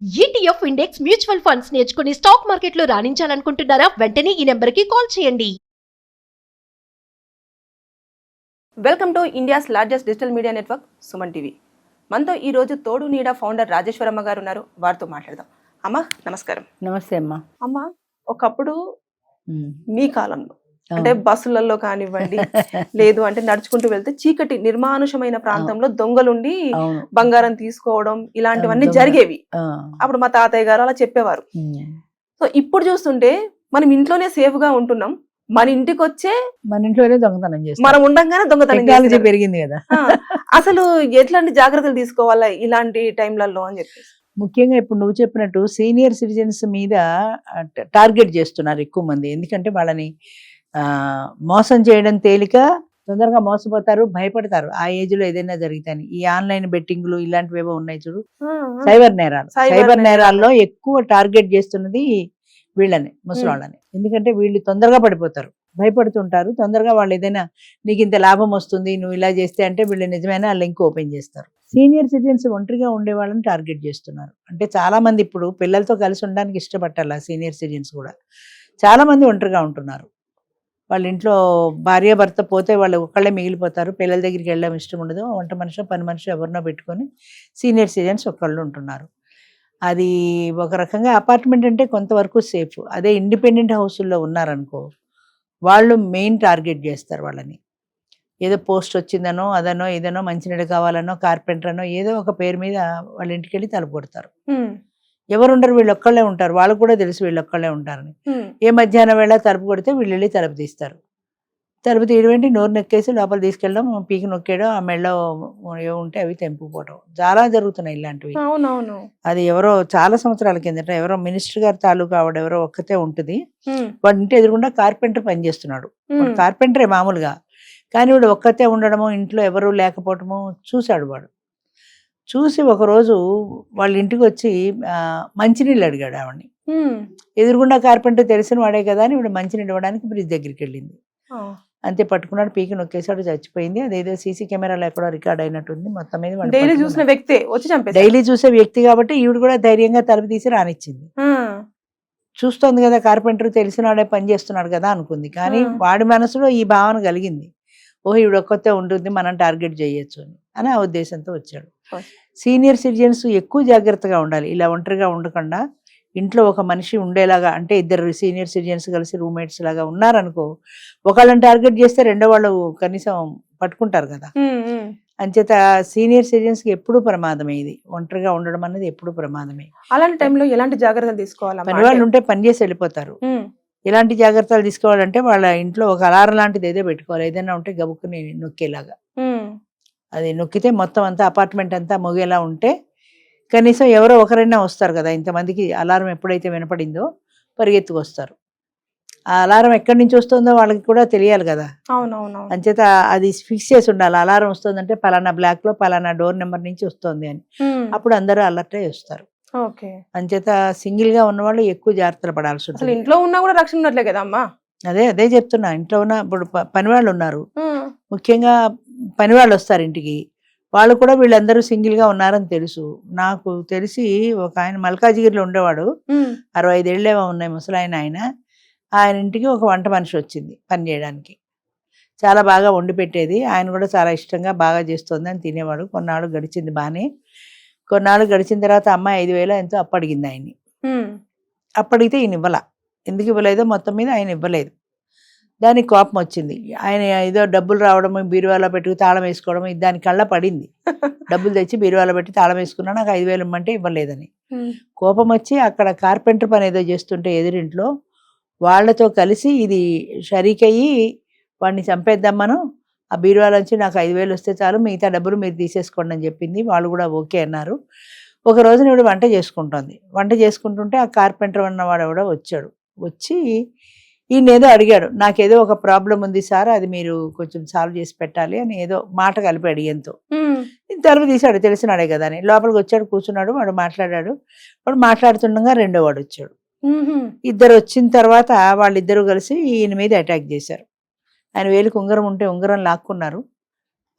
ETF index mutual funds నేర్చుకుని stock మార్కెట్లో రాణించాలనుకుంటున్నారా? వెంటనే ఈ నెంబర్కి కాల్ చేయండి. Welcome to India's largest digital media network Suman TV. మనతో ఈ రోజు తోడు నీడ ఫౌండర్ రాజేశ్వరమ్మ గారు ఉన్నారు. వారితో మాట్లాడదాం. అమ్మ నమస్కారం. నమస్తే అమ్మా. అమ్మ, ఒకప్పుడు మీ కాలంలో అంటే బస్సులలో కానివ్వండి, లేదు అంటే నడుచుకుంటూ వెళ్తే చీకటి నిర్మానుషమైన ప్రాంతంలో దొంగలుండి బంగారం తీసుకోవడం ఇలాంటివన్నీ జరిగేవి. అప్పుడు మా తాతయ్య గారు అలా చెప్పేవారు. సో ఇప్పుడు చూస్తుంటే మనం ఇంట్లోనే సేఫ్ గా ఉంటున్నాం. మన ఇంటికి వచ్చే మన ఇంట్లోనే దొంగతనం చేస్తాం. మనం ఉండంగానే దొంగతనం పెరిగింది కదా. అసలు ఎట్లాంటి జాగ్రత్తలు తీసుకోవాలా ఇలాంటి టైంలలో అని చెప్పేసి. ముఖ్యంగా ఇప్పుడు నువ్వు చెప్పినట్టు సీనియర్ సిటిజన్స్ మీద టార్గెట్ చేస్తున్నారు ఎక్కువ మంది. ఎందుకంటే వాళ్ళని మోసం చేయడం తేలిక, తొందరగా మోసపోతారు, భయపడతారు ఆ ఏజ్ లో ఏదైనా జరిగితే. ఈ ఆన్లైన్ బెట్టింగ్లు ఇలాంటివేవో ఉన్నాయి చూడు, సైబర్ నేరాల్లో ఎక్కువ టార్గెట్ చేస్తున్నది వీళ్ళని, ముసలాళ్ళని. ఎందుకంటే వీళ్ళు తొందరగా పడిపోతారు, భయపడుతుంటారు. తొందరగా వాళ్ళు ఏదైనా నీకు ఇంత లాభం వస్తుంది నువ్వు ఇలా చేస్తే అంటే వీళ్ళు నిజమైన లింక్ ఓపెన్ చేస్తారు. సీనియర్ సిటిజన్స్ ఒంటరిగా ఉండే వాళ్ళని టార్గెట్ చేస్తున్నారు. అంటే చాలా మంది ఇప్పుడు పిల్లలతో కలిసి ఉండడానికి ఇష్టపట్టాల సీనియర్ సిటిజన్స్ కూడా చాలా మంది ఒంటరిగా ఉంటున్నారు. వాళ్ళ ఇంట్లో భార్య భర్త పోతే వాళ్ళు ఒక్కళ్ళే మిగిలిపోతారు. పిల్లల దగ్గరికి వెళ్ళడం ఇష్టం ఉండదు. వంట మనిషి పని మనిషి ఎవరినో పెట్టుకొని సీనియర్ సిటిజన్స్ ఒక్కళ్ళు ఉంటున్నారు. అది ఒక రకంగా అపార్ట్మెంట్ అంటే కొంతవరకు సేఫ్. అదే ఇండిపెండెంట్ హౌస్ల్లో ఉన్నారనుకో, వాళ్ళు మెయిన్ టార్గెట్ చేస్తారు వాళ్ళని. ఏదో పోస్ట్ వచ్చిందనో అదనో ఇదనో మంచినీళ్ళు కావాలనో కార్పెంటర్ అనో ఏదో ఒక పేరు మీద వాళ్ళ ఇంటికి వెళ్ళి తలుపు కొడతారు. ఎవరుండరు, వీళ్ళు ఒక్కళ్ళే ఉంటారు. వాళ్ళకు కూడా తెలుసు వీళ్ళు ఒక్కళ్ళే ఉంటారని. ఏ మధ్యాహ్నం వేళ తలుపు కొడితే వీళ్ళు వెళ్ళి తలుపు తీస్తారు. తలుపు తీయడం నోరు నొక్కేసి లోపల తీసుకెళ్ళడం, పీకి నొక్కేయడం, ఆ మెళ్ళ ఏవో ఉంటే అవి తెంపుకోవడం చాలా జరుగుతున్నాయి ఇలాంటివి. అది ఎవరో చాలా సంవత్సరాల కిందట ఎవరో మినిస్టర్ గారి తాలూకా ఆవిడ ఎవరో ఒక్కతే ఉంటుంది. వాడి ఇంటి ఎదురుకుండా కార్పెంటర్ పనిచేస్తున్నాడు. కార్పెంటరే మామూలుగా, కానీ వీడు ఒక్కతే ఉండడము, ఇంట్లో ఎవరు లేకపోవటము చూశాడు. వాడు చూసి ఒకరోజు వాళ్ళ ఇంటికి వచ్చి మంచినీళ్ళు అడిగాడు ఆవిడని. ఎదురుగుండా కార్పెంటర్ తెలిసిన వాడే కదా అని వీడు మంచినీళ్ళు ఇవ్వడానికి బ్రిడ్జ్ దగ్గరికి వెళ్ళింది. అంతే పట్టుకున్నాడు, పీకి నొక్కేసాడు, చచ్చిపోయింది. అదేదో సీసీ కెమెరాలో ఎక్కడో రికార్డ్ అయినట్టుంది. మొత్తం మీద డైలీ చూసిన వ్యక్తి వచ్చి చంపేశాడు. డైలీ చూసే వ్యక్తి కాబట్టి ఈవిడ కూడా ధైర్యంగా తలుపు తీసి రానిచ్చింది. చూస్తోంది కదా కార్పెంటర్ తెలిసిన వాడే పని చేస్తున్నాడు కదా అనుకుంది. కానీ వాడి మనసులో ఈ భావన కలిగింది, ఓహో ఈవిడ ఒక్కతే ఉంటుంది, మనం టార్గెట్ చేయొచ్చు అని ఆ ఉద్దేశంతో వచ్చాడు. సీనియర్ సిటిజన్స్ ఎక్కువ జాగ్రత్తగా ఉండాలి. ఇలా ఒంటరిగా ఉండకుండా ఇంట్లో ఒక మనిషి ఉండేలాగా, అంటే ఇద్దరు సీనియర్ సిటిజన్స్ కలిసి రూమ్మేట్స్ లాగా ఉన్నారనుకో, ఒకళ్ళని టార్గెట్ చేస్తే రెండో వాళ్ళు కనీసం పట్టుకుంటారు కదా. అంచేత సీనియర్ సిటిజన్స్ కి ఎప్పుడు ప్రమాదమే. ఇది ఒంటరిగా ఉండడం అనేది ఎప్పుడు ప్రమాదమే. అలాంటి టైంలో ఎలాంటి జాగ్రత్తలు తీసుకోవాలి? పని వాళ్ళు ఉంటే పని చేసి వెళ్ళిపోతారు. ఎలాంటి జాగ్రత్తలు తీసుకోవాలంటే వాళ్ళ ఇంట్లో ఒక అలారం లాంటిది ఏదో పెట్టుకోవాలి. ఏదైనా ఉంటే గబుక్కుని నొక్కేలాగా. అది నొక్కితే మొత్తం అంతా అపార్ట్మెంట్ అంతా మొగేలా ఉంటే కనీసం ఎవరో ఒకరైనా వస్తారు కదా. ఇంతమందికి అలారం ఎప్పుడైతే వినపడిందో పరిగెత్తుకు వస్తారు. ఆ అలారం ఎక్కడి నుంచి వస్తుందో వాళ్ళకి కూడా తెలియాలి కదా. అంచేత అది ఫిక్స్ చేసి ఉండాలి. అలారం వస్తుందంటే పలానా బ్లాక్ లో పలానా డోర్ నెంబర్ నుంచి వస్తుంది అని. అప్పుడు అందరూ అలర్ట్ అయ్యి వస్తారు. అంచేత సింగిల్ గా ఉన్న వాళ్ళు ఎక్కువ జాగ్రత్తలు పడాల్సి ఉంటుంది. ఇంట్లో ఉన్నా కూడా రక్షణ ఉన్నట్లే కదా అమ్మా. అదే చెప్తున్నా. ఇంట్లో ఉన్న ఇప్పుడు పనివాళ్ళు ఉన్నారు, ముఖ్యంగా పనివాళ్ళు వస్తారు ఇంటికి. వాళ్ళు కూడా వీళ్ళందరూ సింగిల్ గా ఉన్నారని తెలుసు. నాకు తెలిసి ఒక ఆయన మల్కాజిగిరిలో ఉండేవాడు, 65 ఏళ్ళేవో ఉన్నాయి ముసలాయన. ఆయన ఇంటికి ఒక వంట మనిషి వచ్చింది పని చేయడానికి. చాలా బాగా వండి పెట్టేది. ఆయన కూడా చాలా ఇష్టంగా బాగా చేస్తుంది అని తినేవాడు. కొన్నాళ్ళు గడిచింది బాగానే. కొన్నాళ్ళు గడిచిన తర్వాత అమ్మాయి 5,000 ఎంతో అప్పడిగింది ఆయన్ని. అప్పడిగితే ఈయన ఇవ్వాల. ఎందుకు ఇవ్వలేదో మొత్తం మీద ఆయన ఇవ్వలేదు. దానికి కోపం వచ్చింది. ఆయన ఏదో డబ్బులు రావడము, బీరువాలో పెట్టుకు తాళం వేసుకోవడం, దాని కళ్ళ పడింది. డబ్బులు తెచ్చి బీరువాలో పెట్టి తాళం వేసుకున్నా, నాకు 5,000 ఇమ్మంటే ఇవ్వలేదని కోపం వచ్చి అక్కడ కార్పెంటర్ పని ఏదో చేస్తుంటే ఎదురింట్లో వాళ్లతో కలిసి ఇది షరీకయ్యి వాడిని చంపేద్దామను, ఆ బీరువాలోంచి నాకు 5,000 వస్తే చాలు, మిగతా డబ్బులు మీరు తీసేసుకోండి అని చెప్పింది. వాళ్ళు కూడా ఓకే అన్నారు. ఒక రోజు నేను వంట చేసుకుంటోంది. వంట చేసుకుంటుంటే ఆ కార్పెంటర్ ఉన్నవాడు కూడా వచ్చాడు. వచ్చి ఈయన ఏదో అడిగాడు, నాకేదో ఒక ప్రాబ్లం ఉంది సార్, అది మీరు కొంచెం సాల్వ్ చేసి పెట్టాలి అని ఏదో మాట కలిపాడు ఈయంతో. తలుపు తీశాడు, తెలిసినాడే కదా అని. లోపలికి వచ్చాడు, కూర్చున్నాడు. వాడు మాట్లాడాడు. వాడు మాట్లాడుతుండగా రెండో వాడు వచ్చాడు. ఇద్దరు వచ్చిన తర్వాత వాళ్ళిద్దరూ కలిసి ఈయన మీద అటాక్ చేశారు. ఆయన వేలికి ఉంగరం ఉంటే ఉంగరం లాక్కున్నారు.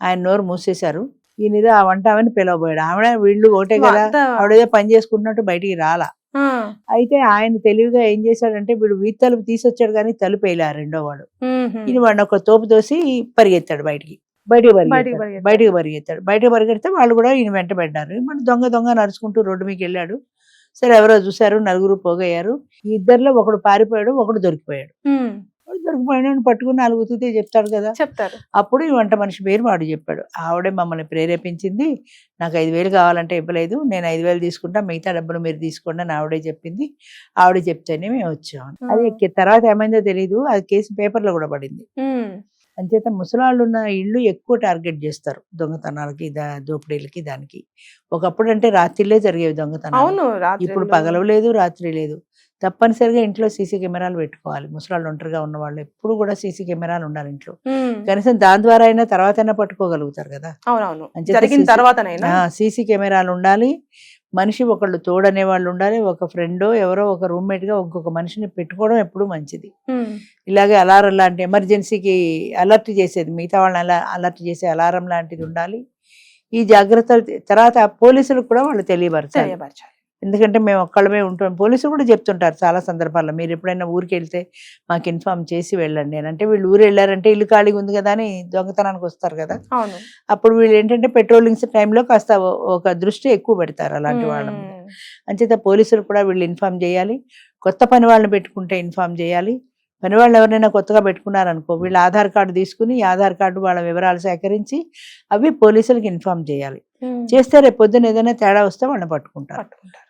ఆయన నోరు మూసేశారు. ఈయన ఏదో ఆ వంట ఆమెను పిలవబోయాడు. ఆవిడ వీళ్ళు ఒకటే కదా, ఆవిడేదో పని చేసుకుంటున్నట్టు బయటికి రాలా. అయితే ఆయన తెలివిగా ఏం చేశాడంటే వీడు వీధి తలుపు తీసొచ్చాడు కానీ తలుపు వేయలే రెండో వాడు. ఈయన వాడిని ఒక తోపు తోసి పరిగెత్తాడు బయటికి పరిగెత్తాడు. బయటకు పరిగెడితే వాళ్ళు కూడా ఈయన వెంట పెట్టారు. మన దొంగ నడుచుకుంటూ రోడ్డు మీకు వెళ్ళాడు. సరే ఎవరో చూశారు, నలుగురు పోగయ్యారు. ఈ ఇద్దరిలో ఒకడు పారిపోయాడు, ఒకడు దొరికిపోయాడు. దొరికిపోయాడు పట్టుకుని 4 ఉతికితే చెప్తాడు కదా. చెప్తారు. అప్పుడు ఈ వంట మనిషి పేరు వాడు చెప్పాడు. ఆవిడే మమ్మల్ని ప్రేరేపించింది, నాకు 5,000 కావాలంటే ఇవ్వలేదు, నేను 5,000 తీసుకుంటా, మిగతా డబ్బులు మీరు తీసుకోండి అని ఆవిడే చెప్పింది. ఆవిడ చెప్తేనే మేము వచ్చాం. అది తర్వాత ఏమైందో తెలియదు, అది కేసు పేపర్లో కూడా పడింది. అంచేత ముసలాళ్ళు ఉన్న ఇళ్ళు ఎక్కువ టార్గెట్ చేస్తారు దొంగతనాలకి, దోపిడీలకి, దానికి. ఒకప్పుడు అంటే రాత్రిలే జరిగేవి దొంగతనాలు. ఇప్పుడు పగలు లేదు, రాత్రి లేదు. తప్పనిసరిగా ఇంట్లో సీసీ కెమెరాలు పెట్టుకోవాలి. ముసలాళ్ళు ఒంటరిగా ఉన్న వాళ్ళు ఎప్పుడు కూడా సీసీ కెమెరాలు ఉండాలి ఇంట్లో. కనీసం దాని ద్వారా అయినా తర్వాత అయినా పట్టుకోగలుగుతారు కదా. సీసీ కెమెరాలు ఉండాలి. మనిషి ఒకళ్ళు తోడనే వాళ్ళు ఉండాలి. ఒక ఫ్రెండో ఎవరో ఒక రూమ్మేట్ గా ఇంకొక మనిషిని పెట్టుకోవడం ఎప్పుడు మంచిది. ఇలాగే అలారం లాంటి ఎమర్జెన్సీకి అలర్ట్ చేసేది, మిగతా వాళ్ళని అలర్ట్ చేసే అలారం లాంటిది ఉండాలి. ఈ జాగ్రత్తలు తర్వాత పోలీసులకు కూడా వాళ్ళు తెలియపరచాలి. ఎందుకంటే మేము ఒక్కళ్ళమే ఉంటాం. పోలీసులు కూడా చెప్తుంటారు చాలా సందర్భాల్లో, మీరు ఎప్పుడైనా ఊరికి వెళ్తే మాకు ఇన్ఫార్మ్ చేసి వెళ్ళండి అని. అంటే వీళ్ళు ఊరు వెళ్ళారంటే ఇల్లు ఖాళీగా ఉంది కదా అని దొంగతనానికి వస్తారు కదా. అప్పుడు వీళ్ళు ఏంటంటే పెట్రోలింగ్స్ టైంలో కాస్త ఒక దృష్టి ఎక్కువ పెడతారు అలాంటి వాళ్ళ మీద. అంచేత పోలీసులు కూడా వీళ్ళు ఇన్ఫార్మ్ చేయాలి. కొత్త పని వాళ్ళని పెట్టుకుంటే ఇన్ఫార్మ్ చేయాలి. పని వాళ్ళు ఎవరైనా కొత్తగా పెట్టుకున్నారనుకో, వీళ్ళ ఆధార్ కార్డు తీసుకుని ఈ ఆధార్ కార్డు వాళ్ళ వివరాలు సేకరించి అవి పోలీసులకు ఇన్ఫార్మ్ చేయాలి. చేస్తే రేపు పొద్దున ఏదైనా తేడా వస్తే వాళ్ళని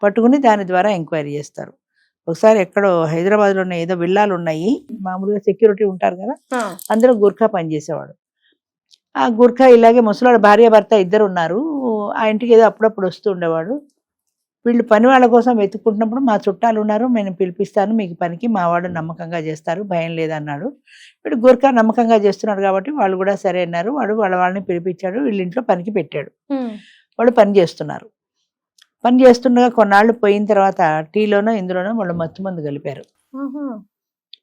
పట్టుకుని దాని ద్వారా ఎంక్వైరీ చేస్తారు. ఒకసారి ఎక్కడో హైదరాబాద్ లో ఏదో విల్లాలు ఉన్నాయి, మామూలుగా సెక్యూరిటీ ఉంటారు కదా, అందులో గుర్ఖా పనిచేసేవాడు. ఆ గుర్ఖా ఇలాగే ముసలాడు భార్య భర్త ఇద్దరు ఉన్నారు. ఆ ఇంటికి ఏదో అప్పుడప్పుడు వస్తూ ఉండేవాడు. వీళ్ళు పని వాళ్ళ కోసం వెతుక్కుంటున్నప్పుడు మా చుట్టాలు ఉన్నారు, నేను పిలిపిస్తాను మీకు పనికి, మా వాడు నమ్మకంగా చేస్తారు, భయం లేదన్నాడు. వీడు గోర్ఖా నమ్మకంగా చేస్తున్నాడు కాబట్టి వాళ్ళు కూడా సరే అన్నారు. వాడు వాళ్ళని పిలిపించాడు, వీళ్ళ ఇంట్లో పనికి పెట్టాడు. వాళ్ళు పని చేస్తున్నారు. పని చేస్తుండగా కొన్నాళ్ళు పోయిన తర్వాత టీలోనో ఇందులోనో వాళ్ళు మత్తుమందు కలిపారు.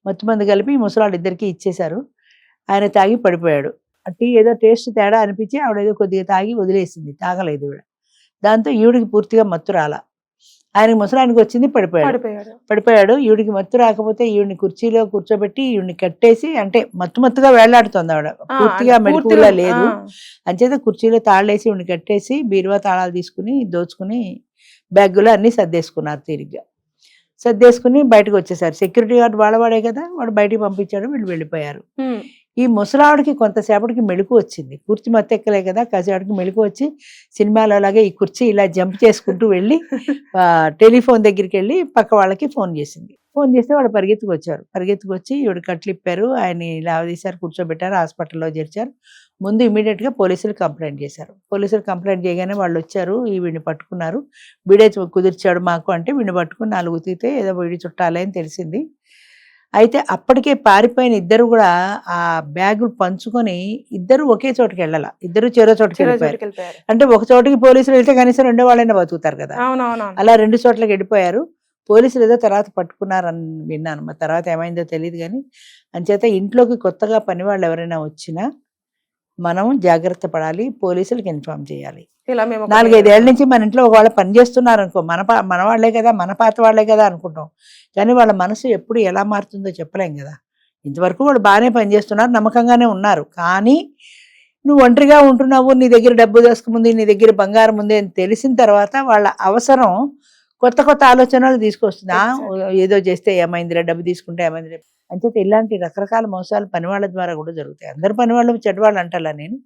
మత్తుమందు కలిపి ముసలాళ్ళు ఇద్దరికి ఇచ్చేశారు. ఆయన తాగి పడిపోయాడు. ఆ టీ ఏదో టేస్ట్ తేడా అనిపించి ఆవిడ ఏదో కొద్దిగా తాగి వదిలేసింది, తాగలేదు ఈవిడ. దాంతో ఈవిడికి పూర్తిగా మత్తు రాలా. ఆయనకి ముసలానికి వచ్చింది, పడిపోయాడు. ఈవిడికి మత్తు రాకపోతే ఈవిడిని కుర్చీలో కూర్చోబెట్టి ఈవిడిని కట్టేసి, అంటే మత్తుగా వేళ్లాడుతోంది ఆవిడ, పూర్తిగా మెడికల్గా లేదు. అంచేత కుర్చీలో తాళేసి ఈవిడిని కట్టేసి బీరువా తాళాలు తీసుకుని దోచుకుని బ్యాగులో అన్ని సర్దేసుకున్నారు. తీరిగ్గా సర్దేసుకుని బయటకు వచ్చేసారు. సెక్యూరిటీ గార్డు వాళ్ళవాడే కదా, వాడు బయటికి పంపించాడు, వీళ్ళు వెళ్ళిపోయారు. ఈ ముసలావిడికి కొంతసేపటికి మెలకు వచ్చింది, పూర్తి మత్తు ఎక్కలే కదా, కాసేపటికి మెలకు వచ్చి సినిమాలో అలాగే ఈ కుర్చీ ఇలా జంప్ చేసుకుంటూ వెళ్ళి టెలిఫోన్ దగ్గరికి వెళ్ళి పక్క వాళ్ళకి ఫోన్ చేసింది. ఫోన్ చేస్తే వాడు పరిగెత్తుకొచ్చి ఈవిడ కట్లిప్పారు, ఆయన్ని లావదీశారు, కూర్చోబెట్టారు, హాస్పిటల్లో చేర్చారు. ముందు ఇమీడియట్ గా పోలీసులు కంప్లైంట్ చేశారు. పోలీసులు కంప్లైంట్ చేయగానే వాళ్ళు వచ్చారు, వీడిని పట్టుకున్నారు. వీడే కుదిర్చాడు మాకు అంటే వీడిని పట్టుకుని 4 ఉతికితే ఏదో వీడి చుట్టాలే అని తెలిసింది. అయితే అప్పటికే పారిపోయిన ఇద్దరు కూడా ఆ బ్యాగులు పంచుకొని ఇద్దరు ఒకే చోటుకి వెళ్ళాల, ఇద్దరు చెరో చోటుకి వెళ్ళిపోయారు. అంటే ఒక చోటుకి పోలీసులు వెళ్తే కనీసం 2 వాళ్ళైనా బతుకుతారు కదా, అలా 2 చోట్లకి వెళ్ళిపోయారు. పోలీసులు ఏదో తర్వాత పట్టుకున్నారని విన్నాను, మరి తర్వాత ఏమైందో తెలియదు. కానీ అంచేత ఇంట్లోకి కొత్తగా పని వాళ్ళు ఎవరైనా వచ్చినా మనం జాగ్రత్త పడాలి, పోలీసులకు ఇన్ఫార్మ్ చేయాలి. 4-5 ఏళ్ల నుంచి మన ఇంట్లో ఒకవేళ పని చేస్తున్నారు అనుకో, మన వాళ్లే కదా, మన పాత వాళ్లే కదా అనుకుంటాం. కానీ వాళ్ళ మనసు ఎప్పుడు ఎలా మారుతుందో చెప్పలేం కదా. ఇంతవరకు వాళ్ళు బాగానే పనిచేస్తున్నారు, నమ్మకంగానే ఉన్నారు. కానీ నువ్వు ఒంటరిగా ఉంటున్నావు, నీ దగ్గర డబ్బు దోసుకుంది, నీ దగ్గర బంగారం ఉంది అని తెలిసిన తర్వాత వాళ్ళ అవసరం కొత్త ఆలోచనలు తీసుకొస్తుంది. ఏదో చేస్తే ఏమైందిరా, డబ్బు తీసుకుంటే ఏమైందిరా. అంచేత ఇలాంటి రకరకాల మోసాలు పనివాళ్ళ ద్వారా కూడా జరుగుతాయి. అందరు పనివాళ్ళు చెడ్డవాళ్ళు అంటారా నేను.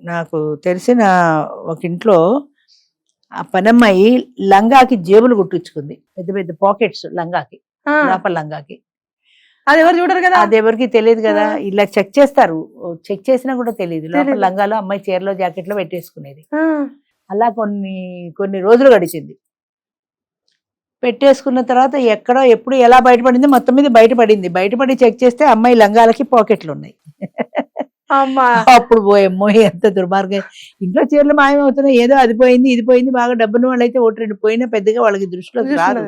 నాకు తెలిసిన ఒక ఇంట్లో ఆ పనమ్మాయి లంగాకి జేబులు కుట్టించుకుంది, పెద్ద పెద్ద పాకెట్స్ లంగాకి, లోపల లంగాకి. అది ఎవరు చూడరు కదా, అది ఎవరికి తెలియదు కదా. ఇలా చెక్ చేస్తారు, చెక్ చేసినా కూడా తెలియదు. లోపల లంగాలో అమ్మాయి చీరలో జాకెట్లో పెట్టేసుకునేది. అలా కొన్ని రోజులు గడిచింది. పెట్టేసుకున్న తర్వాత ఎక్కడో ఎప్పుడు ఎలా బయటపడింది, మొత్తం మీద బయటపడి చెక్ చేస్తే అమ్మాయి లంగాలకి పాకెట్లు ఉన్నాయి. అప్పుడు పోయమ్మో ఎంత దుర్మార్గం, ఇంట్లో చీరలు మాయమవుతున్నాయి, ఏదో అది పోయింది ఇది పోయింది, బాగా డబ్బును వాళ్ళైతే 1-2 పోయినా పెద్దగా వాళ్ళకి దృష్టిలోకి రాదు,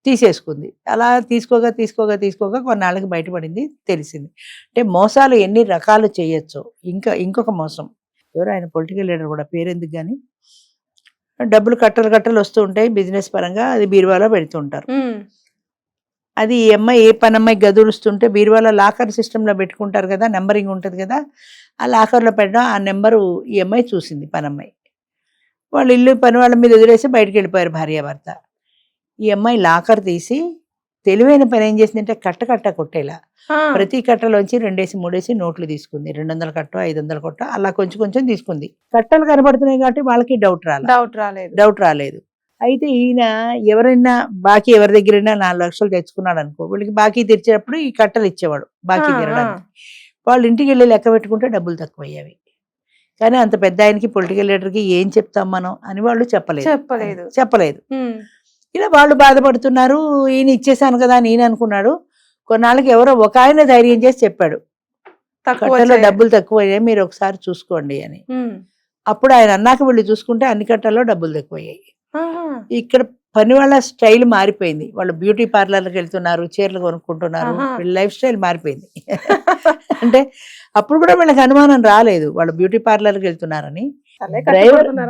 తీసేసుకుంది. అలా తీసుకోగా కొన్నాళ్ళకి బయటపడింది, తెలిసింది. అంటే మోసాలు ఎన్ని రకాలు చేయొచ్చో. ఇంకొక మోసం, ఎవరు ఆయన పొలిటికల్ లీడర్ కూడా, పేరెందుకు కానీ. డబ్బులు కట్టలు కట్టలు వస్తూ ఉంటాయి బిజినెస్ పరంగా, అది బీరువాలో పెడుతూ ఉంటారు. అది ఈ అమ్మాయి ఏ పని అమ్మాయి గదురుస్తుంటే బీరువాలో లాకర్ సిస్టంలో పెట్టుకుంటారు కదా, నెంబరింగ్ ఉంటుంది కదా, ఆ లాకర్లో పెట్టడం, ఆ నెంబరు ఈ అమ్మాయి చూసింది పనమ్మాయి. వాళ్ళు ఇల్లు పని వాళ్ళ మీద వదిలేసి బయటకు వెళ్ళిపోయారు భార్యాభర్త. ఈ అమ్మాయి లాకర్ తీసి తెలివైన పని ఏం చేసిందంటే కట్ట కొట్టేలా ప్రతి కట్టలోంచి 2 3 నోట్లు తీసుకుంది. 200 కట్ట 500 కట్ట అలా కొంచెం కొంచెం తీసుకుంది. కట్టలు కనబడుతున్నాయి కాబట్టి వాళ్ళకి డౌట్ రాలేదు. అయితే ఈయన ఎవరైనా బాకీ ఎవరి దగ్గరైనా 4 లక్షలు తెచ్చుకున్నాడు అనుకో, వీళ్ళకి బాకీ తెచ్చేటప్పుడు ఈ కట్టలు ఇచ్చేవాడు బాకీ తీరడానికి. వాళ్ళు ఇంటికి వెళ్ళి లెక్క పెట్టుకుంటే డబ్బులు తక్కువయ్యేవి. కానీ అంత పెద్ద ఆయనకి పొలిటికల్ లీడర్కి ఏం చెప్తాం మనం అని వాళ్ళు చెప్పలేదు. ఇలా వాళ్ళు బాధపడుతున్నారు. ఈయన ఇచ్చేసాను కదా అని ఈయన అనుకున్నాడు. కొన్నాళ్ళకి ఎవరో ఒక ఆయన ధైర్యం చేసి చెప్పాడు, కట్టలో డబ్బులు తక్కువ అయ్యాయి, మీరు ఒకసారి చూసుకోండి అని. అప్పుడు ఆయన అన్నాక వీళ్ళు చూసుకుంటే అన్ని కట్టల్లో డబ్బులు తక్కువ అయ్యాయి. ఇక్కడ పని వాళ్ళ స్టైల్ మారిపోయింది. వాళ్ళు బ్యూటీ పార్లర్కి వెళ్తున్నారు, చీరలు కొనుక్కుంటున్నారు, వీళ్ళ లైఫ్ స్టైల్ మారిపోయింది. అంటే అప్పుడు కూడా వీళ్ళకి అనుమానం రాలేదు వాళ్ళు బ్యూటీ పార్లర్కి వెళ్తున్నారని.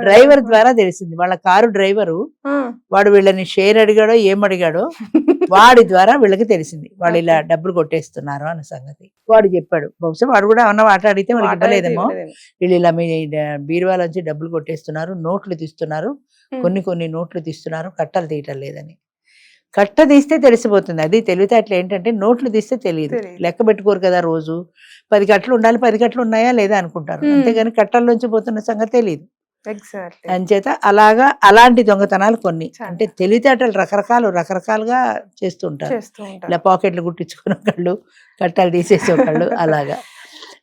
డ్రైవర్ ద్వారా తెలిసింది. వాళ్ళ కారు డ్రైవరు వాడు వీళ్ళని షేర్ అడిగాడో ఏమడిగాడో వాడి ద్వారా వీళ్ళకి తెలిసింది వాళ్ళు ఇలా డబ్బులు కొట్టేస్తున్నారు అన్న సంగతి. వాడు చెప్పాడు. బహుశా వాడు కూడా ఏమన్నా మాట అడిగితే వాళ్ళకి ఇవ్వలేదేమో. వీళ్ళు ఇలా మీ బీరువాలోంచి డబ్బులు కొట్టేస్తున్నారు, నోట్లు తీస్తున్నారు, కొన్ని నోట్లు తీస్తున్నారు, కట్టలు తీయటం లేదని. కట్ట తీస్తే తెలిసిపోతుంది. అది తెలివితేటలు ఏంటంటే నోట్లు తీస్తే తెలియదు, లెక్క పెట్టుకోరు కదా. రోజు 10 కట్టలు ఉండాలి, 10 కట్టలు ఉన్నాయా లేదా అనుకుంటారు, అంతేగాని కట్టల్లోంచి పోతున్న సంగతి తెలియదు. అంచేత అలాంటి దొంగతనాలు కొన్ని. అంటే తెలివితేటలు రకరకాలుగా చేస్తుంటారు. ఇలా పాకెట్లు కుట్టించుకునే వాళ్ళు, కట్టలు తీసేసే వాళ్ళు అలాగా.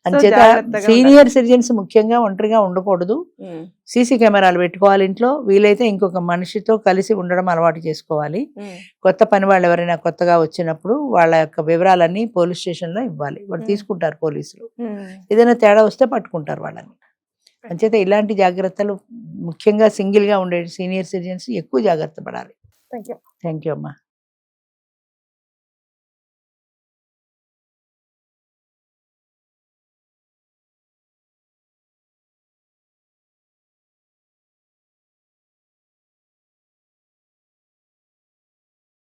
అంచేత సీనియర్ సిటిజన్స్ ముఖ్యంగా ఒంటరిగా ఉండకూడదు. సీసీ కెమెరాలు పెట్టుకోవాలి ఇంట్లో. వీలైతే ఇంకొక మనిషితో కలిసి ఉండడం అలవాటు చేసుకోవాలి. కొత్త పని వాళ్ళు ఎవరైనా కొత్తగా వచ్చినప్పుడు వాళ్ళ యొక్క వివరాలన్నీ పోలీస్ స్టేషన్ లో ఇవ్వాలి. వాళ్ళు తీసుకుంటారు పోలీసులు. ఏదైనా తేడా వస్తే పట్టుకుంటారు వాళ్ళని. అంచేత ఇలాంటి జాగ్రత్తలు ముఖ్యంగా సింగిల్ గా ఉండే సీనియర్ సిటిజన్స్ ఎక్కువ జాగ్రత్త పడాలి. థ్యాంక్ యూ అమ్మా.